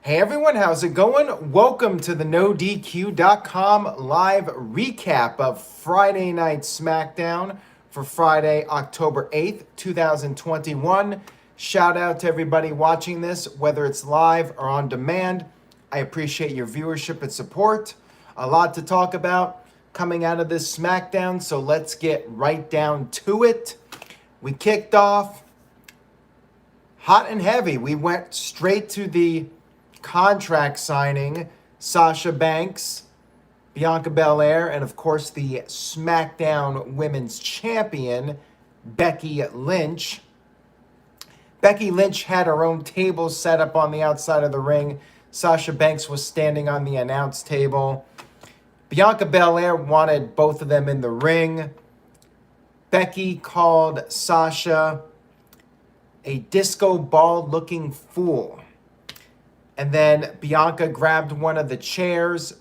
Hey everyone, how's it going? Welcome to the NoDQ.com live recap of Friday Night Smackdown for Friday, October 8th, 2021. Shout out to everybody watching this, whether it's live or on demand. I appreciate your viewership and support. A lot to talk about coming out of this Smackdown, so let's get right down to it. We kicked off hot and heavy. We went straight to the contract signing. Sasha Banks, Bianca Belair, and of course the SmackDown Women's Champion, Becky Lynch. Becky Lynch had her own table set up on the outside of the ring. Sasha Banks was standing on the announce table. Bianca Belair wanted both of them in the ring. Becky called Sasha a disco ball looking fool. And then Bianca grabbed one of the chairs.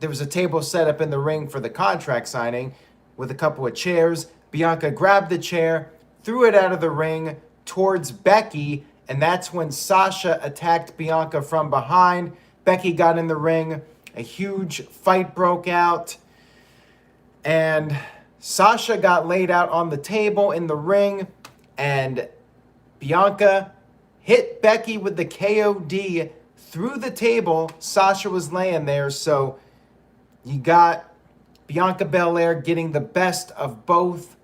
There was a table set up in the ring for the contract signing with a couple of chairs. Bianca grabbed the chair, threw it out of the ring towards Becky, and that's when Sasha attacked Bianca from behind. Becky got in the ring. A huge fight broke out. And Sasha got laid out on the table in the ring, and Bianca hit Becky with the KOD through the table. Sasha was laying there, so you got Bianca Belair getting the best of both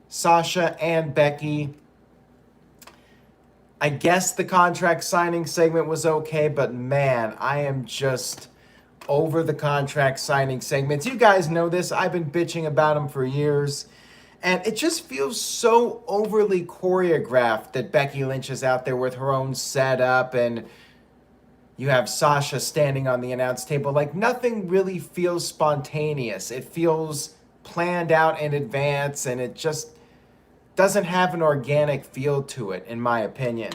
Sasha and Becky. I guess the contract signing segment was okay, but man, I am just over the contract signing segments. You guys know this. I've been bitching about them for years. And it just feels so overly choreographed that Becky Lynch is out there with her own setup and you have Sasha standing on the announce table. Like, nothing really feels spontaneous. It feels planned out in advance, and it just doesn't have an organic feel to it, in my opinion.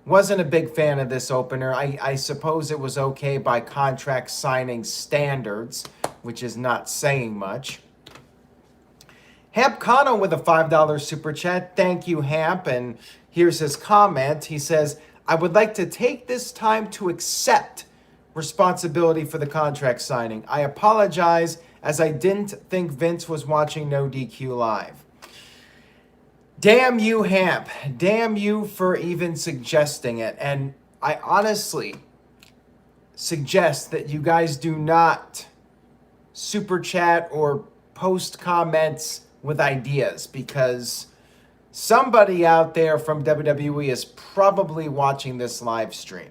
Wasn't a big fan of this opener. I suppose it was okay by contract signing standards, which is not saying much. Hamp Kano with a $5 super chat. Thank you, Hamp. And here's his comment. He says, I would like to take this time to accept responsibility for the contract signing. I apologize as I didn't think Vince was watching No DQ Live. Damn you, Hamp. Damn you for even suggesting it. And I honestly suggest that you guys do not super chat or post comments with ideas, because somebody out there from WWE is probably watching this live stream,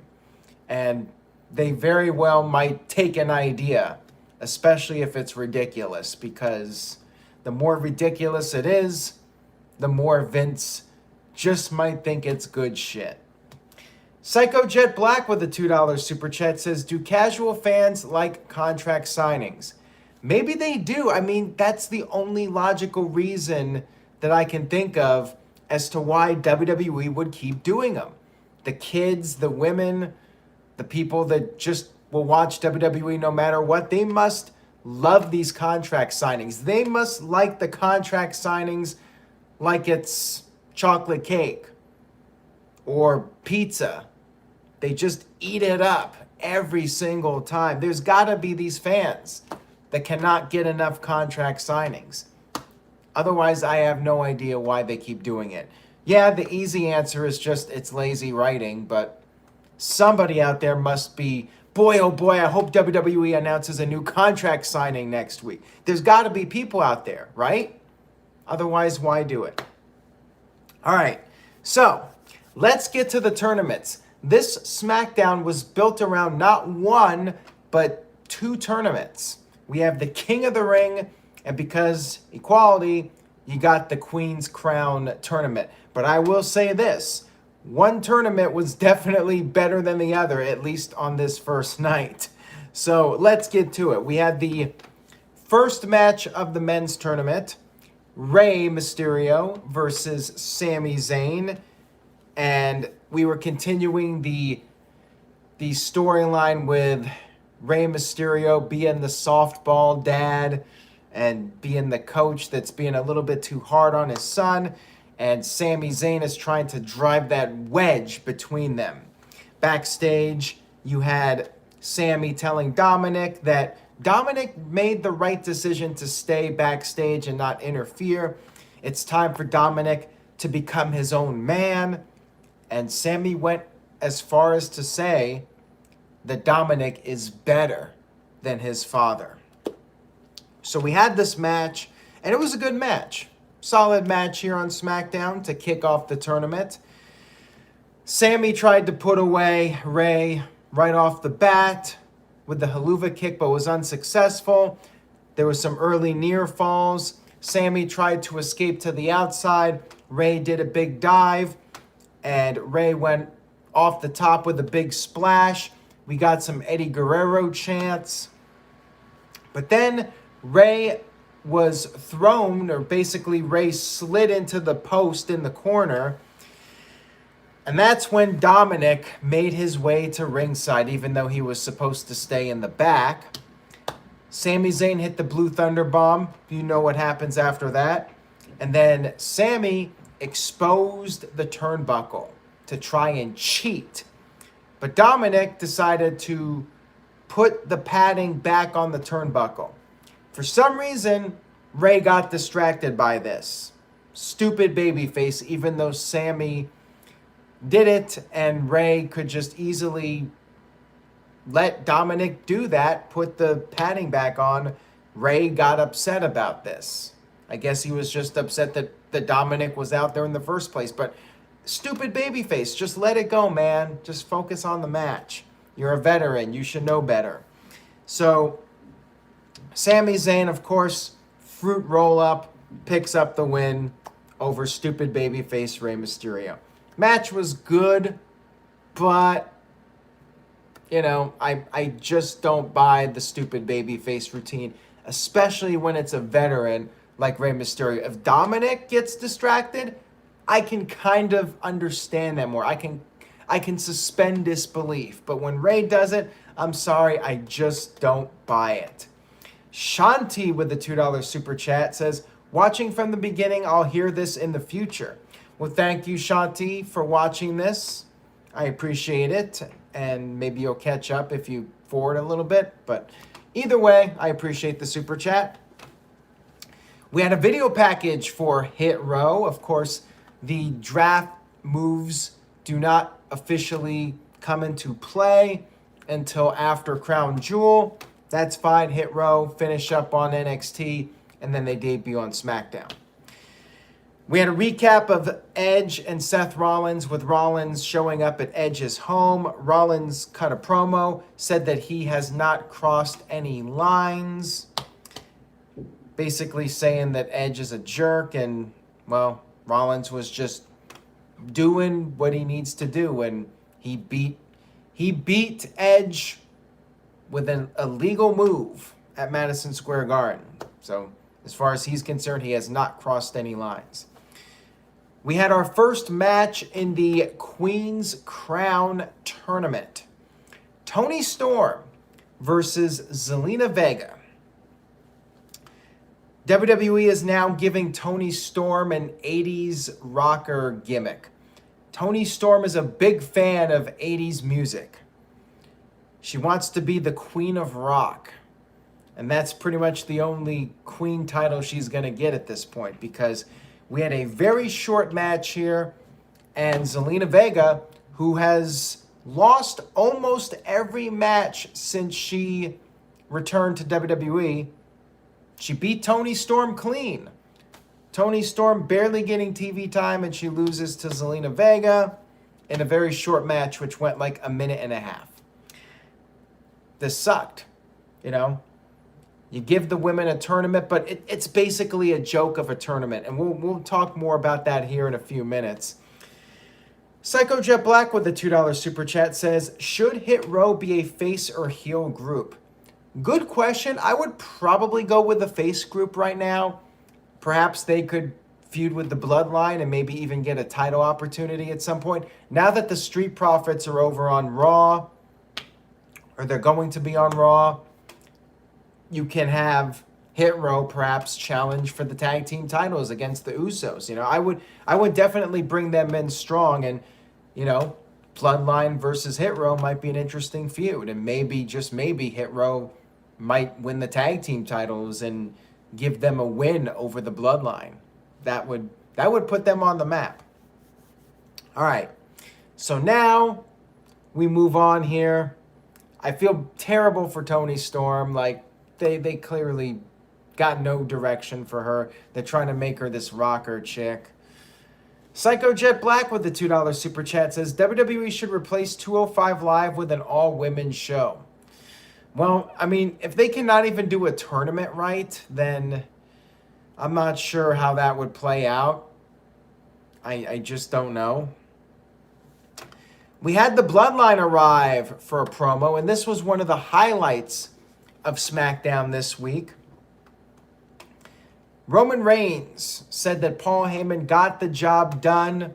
and they very well might take an idea, especially if it's ridiculous, because the more ridiculous it is, the more Vince just might think it's good shit. Psycho Jet Black with a $2 super chat says, do casual fans like contract signings? Maybe they do. I mean, that's the only logical reason that I can think of as to why WWE would keep doing them. The kids, the women, the people that just will watch WWE no matter what, they must love these contract signings. They must like the contract signings like it's chocolate cake or pizza. They just eat it up every single time. There's got to be these fans that cannot get enough contract signings. Otherwise, I have no idea why they keep doing it. Yeah, the easy answer is just it's lazy writing, but somebody out there must be, boy, oh boy, I hope WWE announces a new contract signing next week. There's got to be people out there, right? Otherwise, why do it? All right, so let's get to the tournaments. This SmackDown was built around not one, but two tournaments. We have the King of the Ring, and because equality, you got the Queen's Crown tournament. But I will say this, one tournament was definitely better than the other, at least on this first night. So let's get to it. We had the first match of the men's tournament, Rey Mysterio versus Sami Zayn. And we were continuing the storyline with Rey Mysterio being the softball dad and being the coach that's being a little bit too hard on his son. And Sami Zayn is trying to drive that wedge between them. Backstage, You had Sami telling Dominik that Dominik made the right decision to stay backstage and not interfere. It's time for Dominik to become his own man. And Sami went as far as to say that Dominik is better than his father. So we had this match, and it was a good match. Solid match here on SmackDown to kick off the tournament. Sami tried to put away Rey right off the bat with the haluva kick, but was unsuccessful. There was some early near falls. Sami tried to escape to the outside. Rey did a big dive, and Rey went off the top with a big splash. We got some Eddie Guerrero chants. But then Rey was thrown, or basically Rey slid into the post in the corner. And that's when Dominik made his way to ringside, even though he was supposed to stay in the back. Sami Zayn hit the Blue Thunder Bomb. You know what happens after that. And then Sami exposed the turnbuckle to try and cheat. But Dominik decided to put the padding back on the turnbuckle. For some reason, Rey got distracted by this. Stupid babyface, even though Sami did it, and Rey could just easily let Dominik do that, put the padding back on. Rey got upset about this. I guess he was just upset that Dominik was out there in the first place. But stupid babyface, just let it go, man. Just focus on the match. You're a veteran. You should know better. So Sami Zayn, of course, fruit roll up, picks up the win over stupid babyface Rey Mysterio. Match was good, but, you know, I just don't buy the stupid babyface routine, especially when it's a veteran like Rey Mysterio. If Dominik gets distracted, I can kind of understand that more. I can suspend disbelief. But when Rey does it, I'm sorry, I just don't buy it. Shanti with the $2 super chat says, watching from the beginning, I'll hear this in the future. Well, thank you, Shanti, for watching this. I appreciate it. And maybe you'll catch up if you forward a little bit. But either way, I appreciate the super chat. We had a video package for Hit Row. Of course, the draft moves do not officially come into play until after Crown Jewel. That's fine. Hit Row, finish up on NXT, and then they debut on SmackDown. We had a recap of Edge and Seth Rollins, with Rollins showing up at Edge's home. Rollins cut a promo, said that he has not crossed any lines, basically saying that Edge is a jerk, and, well, Rollins was just doing what he needs to do, and he beat Edge with an illegal move at Madison Square Garden. So as far as he's concerned, he has not crossed any lines. We had our first match in the Queen's Crown Tournament. Toni Storm versus Zelina Vega. WWE is now giving Toni Storm an 80s rocker gimmick. Toni Storm is a big fan of 80s music. She wants to be the Queen of Rock. And that's pretty much the only Queen title she's going to get at this point, because we had a very short match here, and Zelina Vega, who has lost almost every match since she returned to WWE, she beat Toni Storm clean. Toni Storm barely getting TV time, and she loses to Zelina Vega in a very short match, which went like a minute and a half. This sucked, you know. You give the women a tournament, but it's basically a joke of a tournament. And we'll talk more about that here in a few minutes. Psycho Jet Black with the $2 super chat says, should Hit Row be a face or heel group? Good question. I would probably go with the face group right now. Perhaps they could feud with the Bloodline and maybe even get a title opportunity at some point. Now that the Street Profits are over on Raw, or they're going to be on Raw, you can have Hit Row perhaps challenge for the tag team titles against the Usos. You know, I would definitely bring them in strong and, you know, Bloodline versus Hit Row might be an interesting feud. And maybe, just maybe, Hit Row might win the tag team titles and give them a win over the Bloodline. That would put them on the map. All right. So now we move on here. I feel terrible for Toni Storm. Like, they clearly got no direction for her. They're trying to make her this rocker chick. Psycho Jet Black with the $2 super chat says, WWE should replace 205 Live with an all-women show. Well, I mean, if they cannot even do a tournament right, then I'm not sure how that would play out. I just don't know. We had the Bloodline arrive for a promo, and this was one of the highlights of SmackDown this week. Roman Reigns said that Paul Heyman got the job done,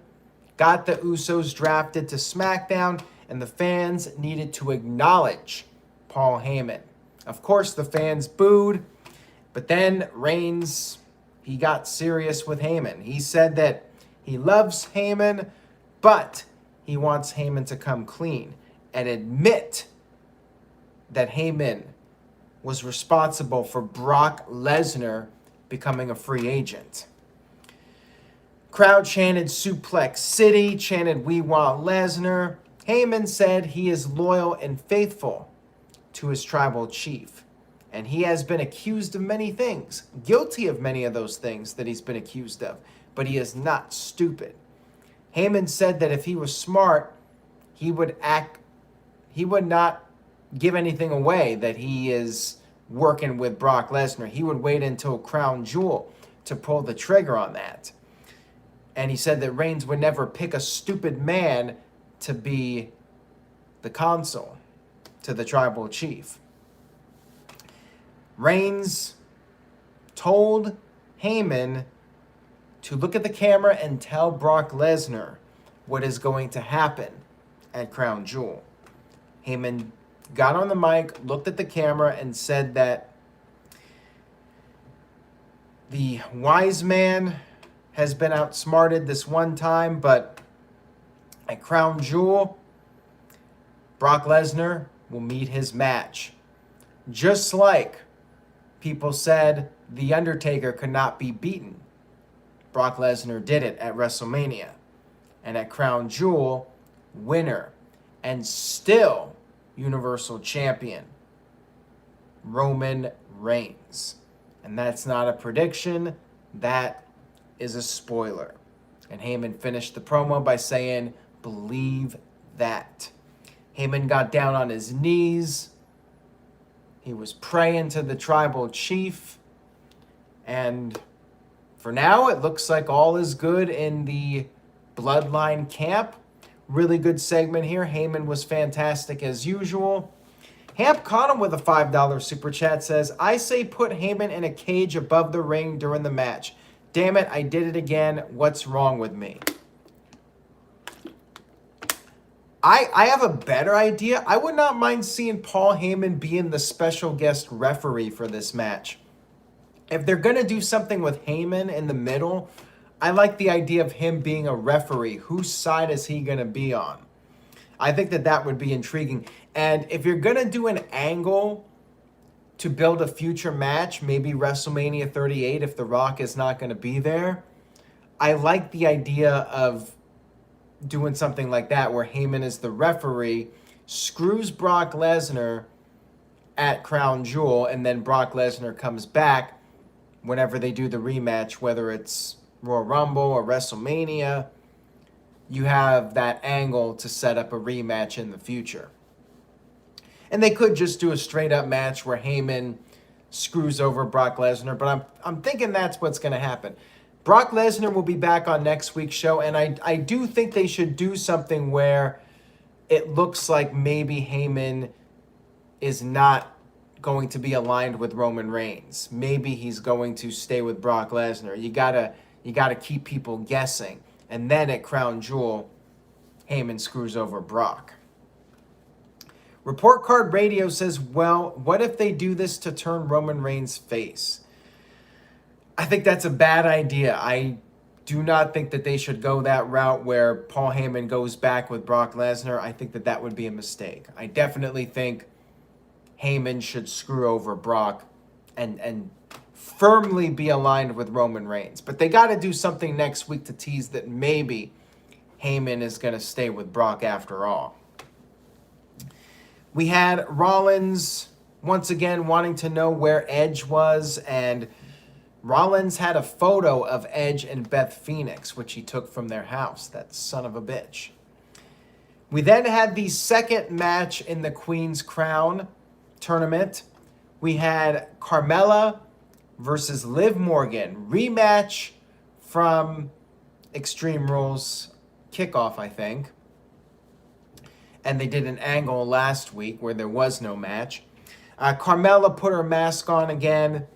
got the Usos drafted to SmackDown, and the fans needed to acknowledge Paul Heyman. Of course, the fans booed, but then Reigns, he got serious with Heyman. He said that he loves Heyman, but he wants Heyman to come clean and admit that Heyman was responsible for Brock Lesnar becoming a free agent. Crowd chanted Suplex City, chanted We Want Lesnar. Heyman said he is loyal and faithful to his tribal chief. And he has been accused of many things, guilty of many of those things that he's been accused of, but he is not stupid. Heyman said that if he was smart, he would not give anything away that he is working with Brock Lesnar. He would wait until Crown Jewel to pull the trigger on that. And he said that Reigns would never pick a stupid man to be the consul to the tribal chief. Reigns told Heyman to look at the camera and tell Brock Lesnar what is going to happen at Crown Jewel. Heyman got on the mic, looked at the camera, and said that the wise man has been outsmarted this one time, but at Crown Jewel, Brock Lesnar will meet his match. Just like people said The Undertaker could not be beaten, Brock Lesnar did it at WrestleMania. And at Crown Jewel, winner and still Universal Champion, Roman Reigns. And that's not a prediction, that is a spoiler. And Heyman finished the promo by saying, believe that. Heyman got down on his knees. He was praying to the tribal chief. And for now, it looks like all is good in the Bloodline camp. Really good segment here. Heyman was fantastic as usual. Hamp caught him with a $5 super chat, says, I say put Heyman in a cage above the ring during the match. Damn it, I did it again. What's wrong with me? I have a better idea. I would not mind seeing Paul Heyman being the special guest referee for this match. If they're going to do something with Heyman in the middle, I like the idea of him being a referee. Whose side is he going to be on? I think that would be intriguing. And if you're going to do an angle to build a future match, maybe WrestleMania 38 if The Rock is not going to be there, I like the idea of doing something like that where Heyman is the referee, screws Brock Lesnar at Crown Jewel, and then Brock Lesnar comes back whenever they do the rematch, whether it's Royal Rumble or WrestleMania. You have that angle to set up a rematch in the future. And they could just do a straight up match where Heyman screws over Brock Lesnar, but I'm thinking that's what's going to happen. Brock Lesnar will be back on next week's show, and I do think they should do something where it looks like maybe Heyman is not going to be aligned with Roman Reigns. Maybe he's going to stay with Brock Lesnar. You gotta keep people guessing. And then at Crown Jewel, Heyman screws over Brock. Report Card Radio says, well, what if they do this to turn Roman Reigns face? I think that's a bad idea. I do not think that they should go that route where Paul Heyman goes back with Brock Lesnar. I think that that would be a mistake. I definitely think Heyman should screw over Brock and firmly be aligned with Roman Reigns. But they got to do something next week to tease that maybe Heyman is going to stay with Brock after all. We had Rollins once again wanting to know where Edge was, and Rollins had a photo of Edge and Beth Phoenix, which he took from their house. That son of a bitch. We then had the second match in the Queen's Crown tournament. We had Carmella versus Liv Morgan. Rematch from Extreme Rules kickoff, I think. And they did an angle last week where there was no match. Carmella put her mask on again,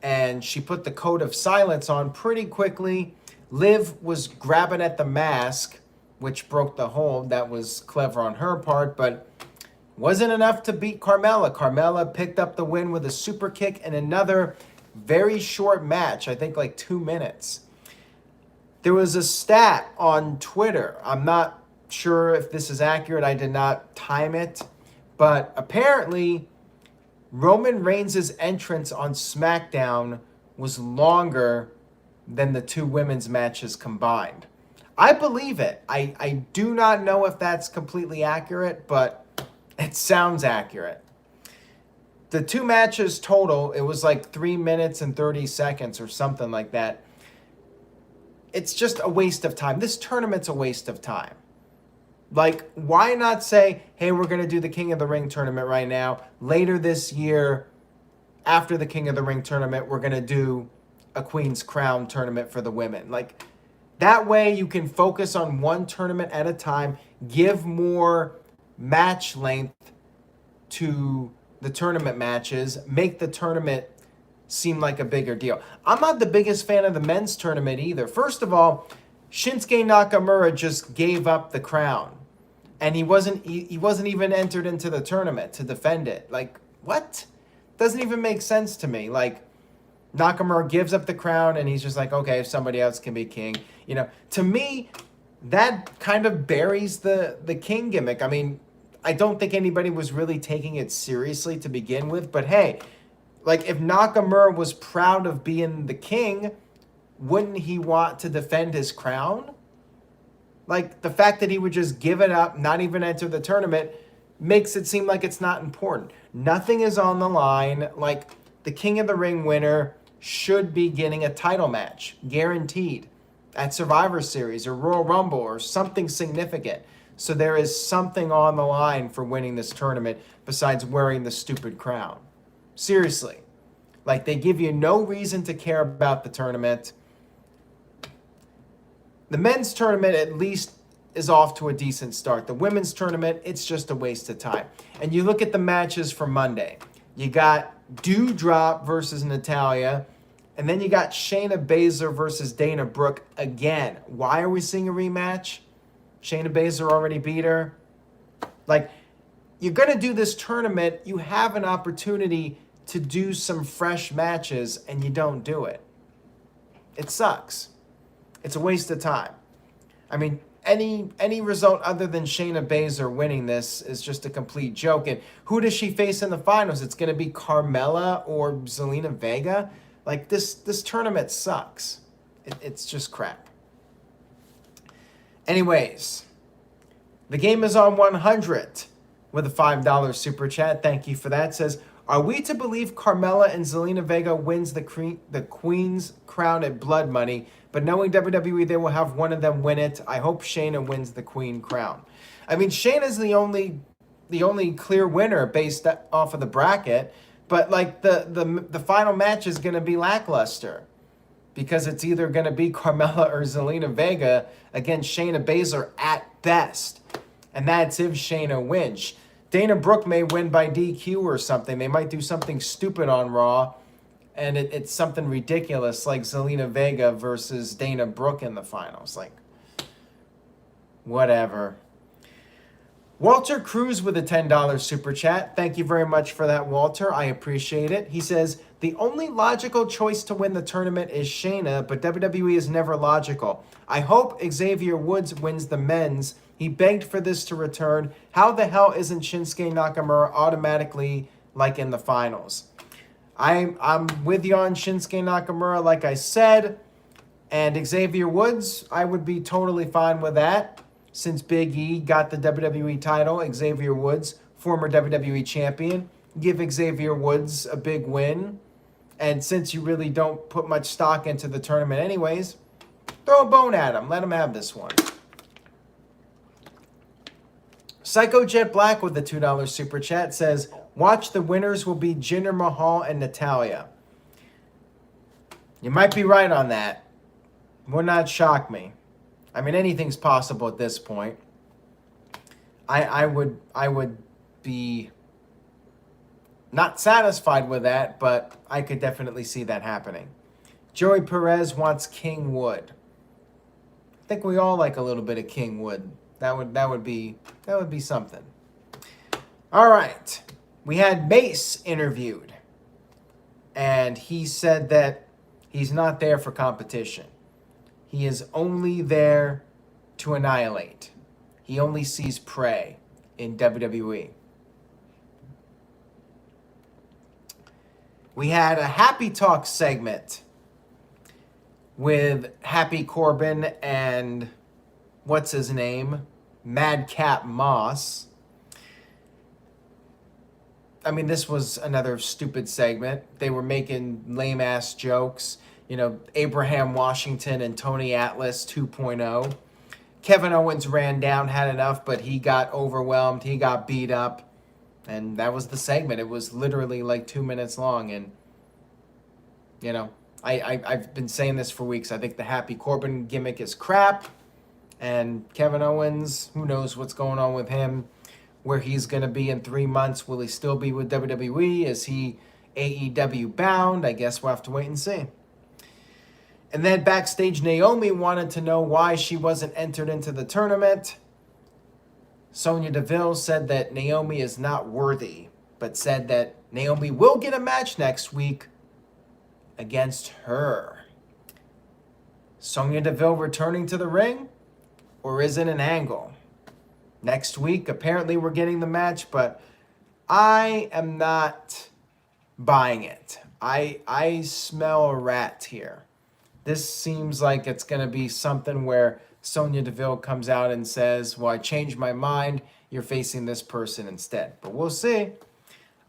and she put the Code of Silence on pretty quickly. Liv was grabbing at the mask, which broke the hold. That was clever on her part, but wasn't enough to beat Carmella. Carmella picked up the win with a super kick in another very short match, I think like 2 minutes. There was a stat on Twitter. I'm not sure if this is accurate. I did not time it, but apparently Roman Reigns' entrance on SmackDown was longer than the two women's matches combined. I believe it. I do not know if that's completely accurate, but it sounds accurate. The two matches total, it was like 3 minutes and 30 seconds or something like that. It's just a waste of time. This tournament's a waste of time. Like, why not say, hey, we're going to do the King of the Ring tournament right now. Later this year, after the King of the Ring tournament, we're going to do a Queen's Crown tournament for the women. Like, that way you can focus on one tournament at a time, give more match length to the tournament matches, make the tournament seem like a bigger deal. I'm not the biggest fan of the men's tournament either. First of all, Shinsuke Nakamura just gave up the crown, and he wasn't even entered into the tournament to defend it. Like, what? Doesn't even make sense to me. Like, Nakamura gives up the crown, and he's just like, okay, if somebody else can be king. You know, to me, that kind of buries the king gimmick. I mean, I don't think anybody was really taking it seriously to begin with, but hey, like, if Nakamura was proud of being the king, wouldn't he want to defend his crown? Like, the fact that he would just give it up, not even enter the tournament, makes it seem like it's not important. Nothing is on the line. Like, the King of the Ring winner should be getting a title match, guaranteed, at Survivor Series or Royal Rumble or something significant. So there is something on the line for winning this tournament besides wearing the stupid crown. Seriously. Like, they give you no reason to care about the tournament. The men's tournament at least is off to a decent start. The women's tournament, it's just a waste of time. And you look at the matches for Monday. You got Doudrop versus Natalya. And then you got Shayna Baszler versus Dana Brooke again. Why are we seeing a rematch? Shayna Baszler already beat her. Like, you're going to do this tournament. You have an opportunity to do some fresh matches, and you don't do it. It sucks. It's a waste of time. I mean, any result other than Shayna Baszler winning this is just a complete joke. And who does she face in the finals? It's going to be Carmella or Zelina Vega. Like, this tournament sucks. It's just crap. Anyways, the game is on 100 with a $5 super chat. Thank you for that. It says, are we to believe Carmella and Zelina Vega wins the Queen's Crown at Blood Money, but knowing WWE, they will have one of them win it? I hope Shayna wins the Queen Crown. I mean, Shayna's the only clear winner based off of the bracket, but like the final match is going to be lackluster because it's either going to be Carmella or Zelina Vega against Shayna Baszler at best, and that's if Shayna wins. Dana Brooke may win by DQ or something. They might do something stupid on Raw, and it's something ridiculous like Zelina Vega versus Dana Brooke in the finals. Like, whatever. Walter Cruz with a $10 super chat. Thank you very much for that, Walter. I appreciate it. He says, the only logical choice to win the tournament is Shayna, but WWE is never logical. I hope Xavier Woods wins the men's. He begged for this to return. How the hell isn't Shinsuke Nakamura automatically like in the finals? I'm with you on Shinsuke Nakamura, like I said. And Xavier Woods, I would be totally fine with that. Since Big E got the WWE title, Xavier Woods, former WWE champion, give Xavier Woods a big win. And since you really don't put much stock into the tournament anyways, throw a bone at him. Let him have this one. Psycho Jet Black with the $2 super chat says, watch the winners will be Jinder Mahal and Natalya. You might be right on that. Would not shock me. I mean, anything's possible at this point. I would be not satisfied with that, but I could definitely see that happening. Joey Perez wants King Wood. I think we all like a little bit of King Wood. That would be something. All right. We had Mace interviewed, and he said that he's not there for competition. He is only there to annihilate. He only sees prey in WWE. We had a Happy Talk segment with Happy Corbin and what's his name? Madcap Moss. I mean, this was another stupid segment. They were making lame-ass jokes. You know, Abraham Washington and Tony Atlas 2.0. Kevin Owens ran down, had enough, but he got overwhelmed. He got beat up. And that was the segment. It was literally like 2 minutes long. And, you know, I've been saying this for weeks. I think the Happy Corbin gimmick is crap. And Kevin Owens, who knows what's going on with him, where he's going to be in 3 months. Will he still be with WWE? Is he AEW bound? I guess we'll have to wait and see. And then backstage, Naomi wanted to know why she wasn't entered into the tournament. Sonya Deville said that Naomi is not worthy, but said that Naomi will get a match next week against her. Sonya Deville returning to the ring, or is it an angle? Next week, apparently we're getting the match, but I am not buying it. I smell a rat here. This seems like it's going to be something where Sonya Deville comes out and says, well, I changed my mind. You're facing this person instead. But we'll see.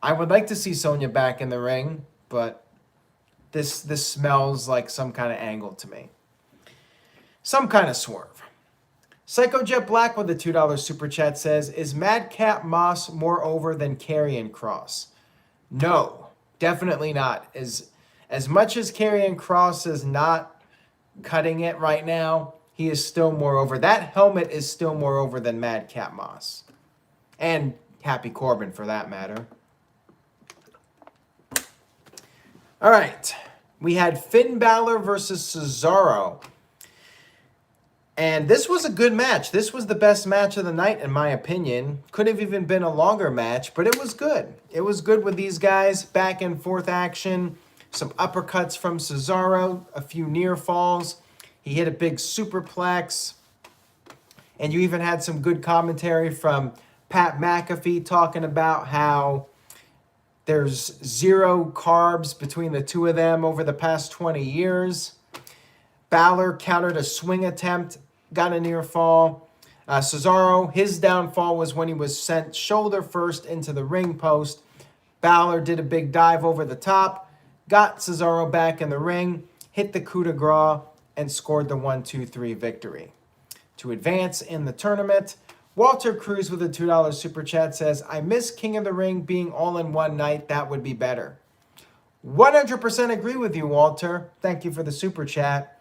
I would like to see Sonya back in the ring, but this smells like some kind of angle to me. Some kind of swerve. Psycho Jet Black with a $2 super chat says, is Madcap Moss more over than Karrion Kross? No, definitely not. As much as Karrion Kross is not cutting it right now, he is still more over. That helmet is still more over than Madcap Moss. And Happy Corbin, for that matter. All right. We had Finn Balor versus Cesaro. And this was a good match. This was the best match of the night, in my opinion. Could have even been a longer match, but it was good. It was good with these guys. Back and forth action. Some uppercuts from Cesaro, a few near falls. He hit a big superplex. And you even had some good commentary from Pat McAfee talking about how there's zero carbs between the two of them over the past 20 years. Balor countered a swing attempt, got a near fall. Cesaro, his downfall was when he was sent shoulder first into the ring post. Balor did a big dive over the top. Got Cesaro back in the ring, hit the coup de grace, and scored the 1-2-3 victory. To advance in the tournament, Walter Cruz with a $2 super chat says, I miss King of the Ring being all in one night. That would be better. 100% agree with you, Walter. Thank you for the super chat.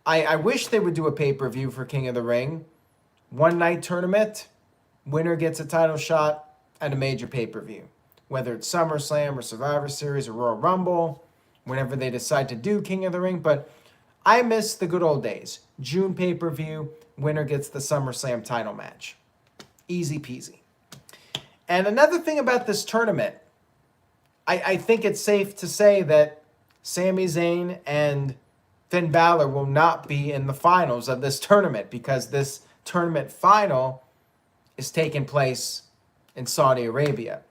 I wish they would do a pay-per-view for King of the Ring. One night tournament, winner gets a title shot at a major pay-per-view. Whether it's SummerSlam or Survivor Series or Royal Rumble, whenever they decide to do King of the Ring. But I miss the good old days. June pay-per-view, winner gets the SummerSlam title match. Easy peasy. And another thing about this tournament, I think it's safe to say that Sami Zayn and Finn Balor will not be in the finals of this tournament because this tournament final is taking place in Saudi Arabia.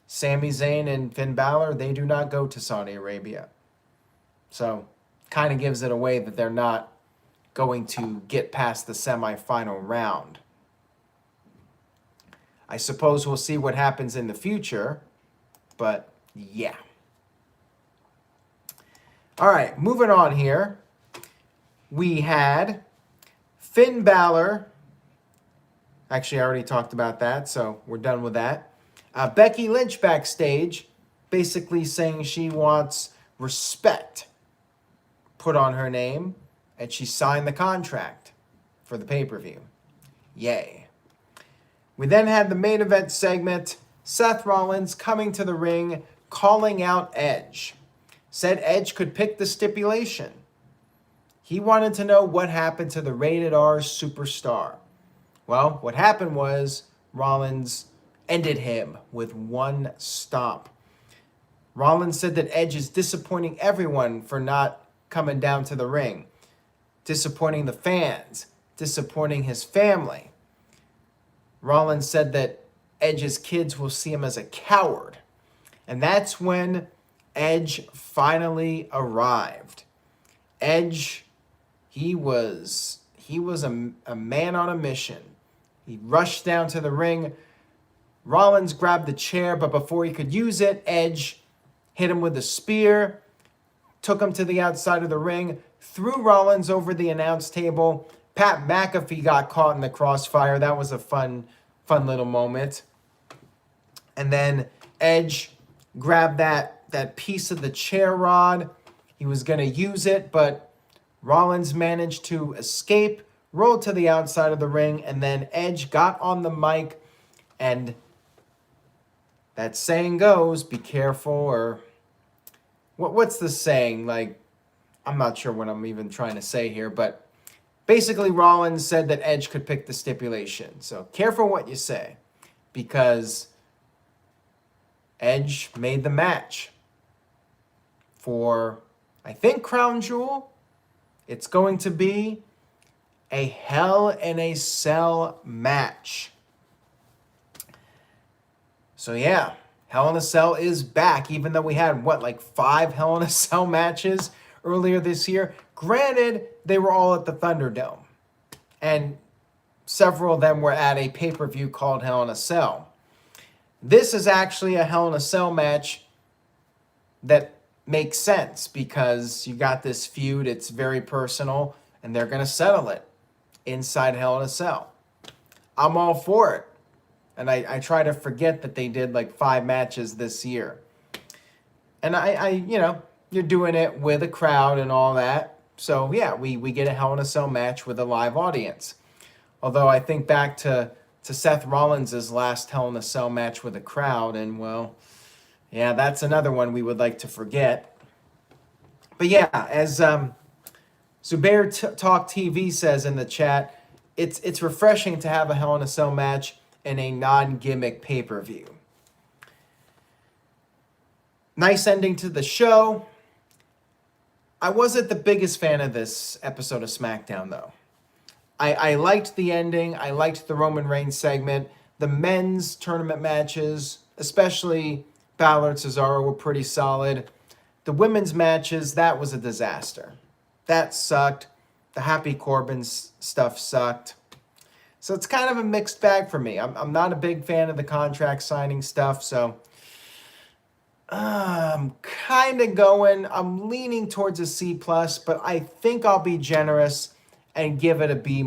Sami Zayn and Finn Balor, they do not go to Saudi Arabia. So, kind of gives it away that they're not going to get past the semifinal round. I suppose we'll see what happens in the future, but yeah. All right, moving on here. We had Finn Balor. Actually, I already talked about that, so we're done with that. Becky Lynch backstage, basically saying she wants respect put on her name, and she signed the contract for the pay-per-view. Yay. We then had the main event segment, Seth Rollins coming to the ring, calling out Edge. Said Edge could pick the stipulation. He wanted to know what happened to the Rated R superstar. Well, what happened was Rollins ended him with one stomp. Rollins said that Edge is disappointing everyone for not coming down to the ring, disappointing the fans, disappointing his family. Rollins said that Edge's kids will see him as a coward. And that's when Edge finally arrived. Edge, he was a man on a mission. He rushed down to the ring. Rollins grabbed the chair, but before he could use it, Edge hit him with a spear, took him to the outside of the ring, threw Rollins over the announce table. Pat McAfee got caught in the crossfire. That was a fun little moment. And then Edge grabbed that piece of the chair rod. He was going to use it, but Rollins managed to escape, rolled to the outside of the ring, and then Edge got on the mic, and that saying goes, be careful, or what's the saying? Like, I'm not sure what I'm even trying to say here, but basically, Rollins said that Edge could pick the stipulation. So careful what you say, because Edge made the match for, I think, Crown Jewel. It's going to be a Hell in a Cell match. So yeah, Hell in a Cell is back, even though we had, 5 Hell in a Cell matches earlier this year. Granted, they were all at the Thunderdome, and several of them were at a pay-per-view called Hell in a Cell. This is actually a Hell in a Cell match that makes sense because you got this feud, it's very personal, and they're going to settle it inside Hell in a Cell. I'm all for it. And I try to forget that they did 5 matches this year. And you're doing it with a crowd and all that. So yeah, we get a Hell in a Cell match with a live audience. Although I think back to Seth Rollins' last Hell in a Cell match with a crowd, and well, yeah, that's another one we would like to forget. But yeah, as Zubair Talk TV says in the chat, it's refreshing to have a Hell in a Cell match in a non-gimmick pay-per-view. Nice ending to the show. I wasn't the biggest fan of this episode of SmackDown, though. I liked the ending. I liked the Roman Reigns segment. The men's tournament matches, especially Balor, Cesaro, were pretty solid. The women's matches, that was a disaster. That sucked. The Happy Corbin stuff sucked. So it's kind of a mixed bag for me. I'm not a big fan of the contract signing stuff, so I'm leaning towards a C+, but I think I'll be generous and give it a B-.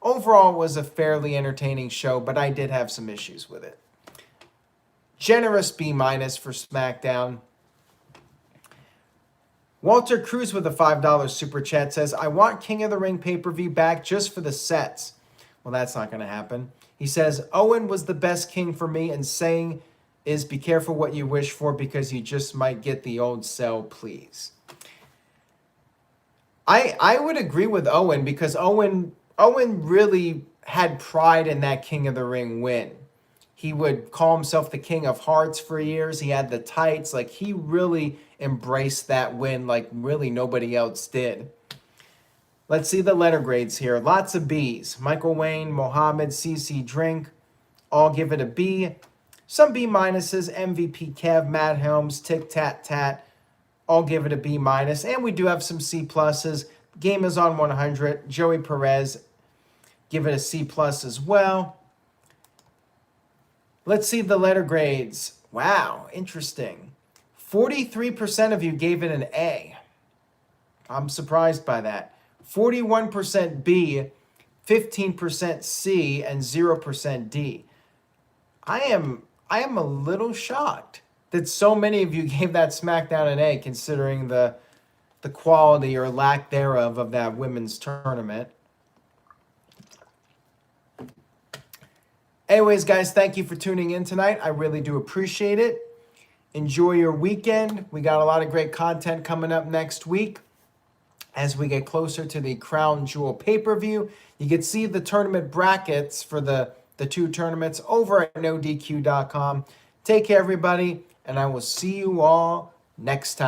Overall, it was a fairly entertaining show, but I did have some issues with it. Generous B- for SmackDown. Walter Cruz with a $5 super chat says, I want King of the Ring pay-per-view back just for the sets. Well, that's not going to happen. He says, Owen was the best king for me, and saying is be careful what you wish for because you just might get the old cell, please. I would agree with Owen because Owen really had pride in that King of the Ring win. He would call himself the King of Hearts for years. He had the tights. Like, he really embraced that win like really nobody else did. Let's see the letter grades here. Lots of B's. Michael Wayne, Mohammed, CC Drink, all give it a B. Some B minuses. MVP Kev, Matt Helms, Tic Tat Tat, all give it a B minus. And we do have some C pluses. Game is on 100. Joey Perez, give it a C plus as well. Let's see the letter grades. Wow, interesting. 43% of you gave it an A. I'm surprised by that. 41% B, 15% C, and 0% D. I am a little shocked that so many of you gave that SmackDown an A, considering the quality or lack thereof of that women's tournament. Anyways, guys, thank you for tuning in tonight. I really do appreciate it. Enjoy your weekend. We got a lot of great content coming up next week as we get closer to the Crown Jewel pay-per-view. You can see the tournament brackets for the two tournaments over at NoDQ.com. Take care, everybody, and I will see you all next time.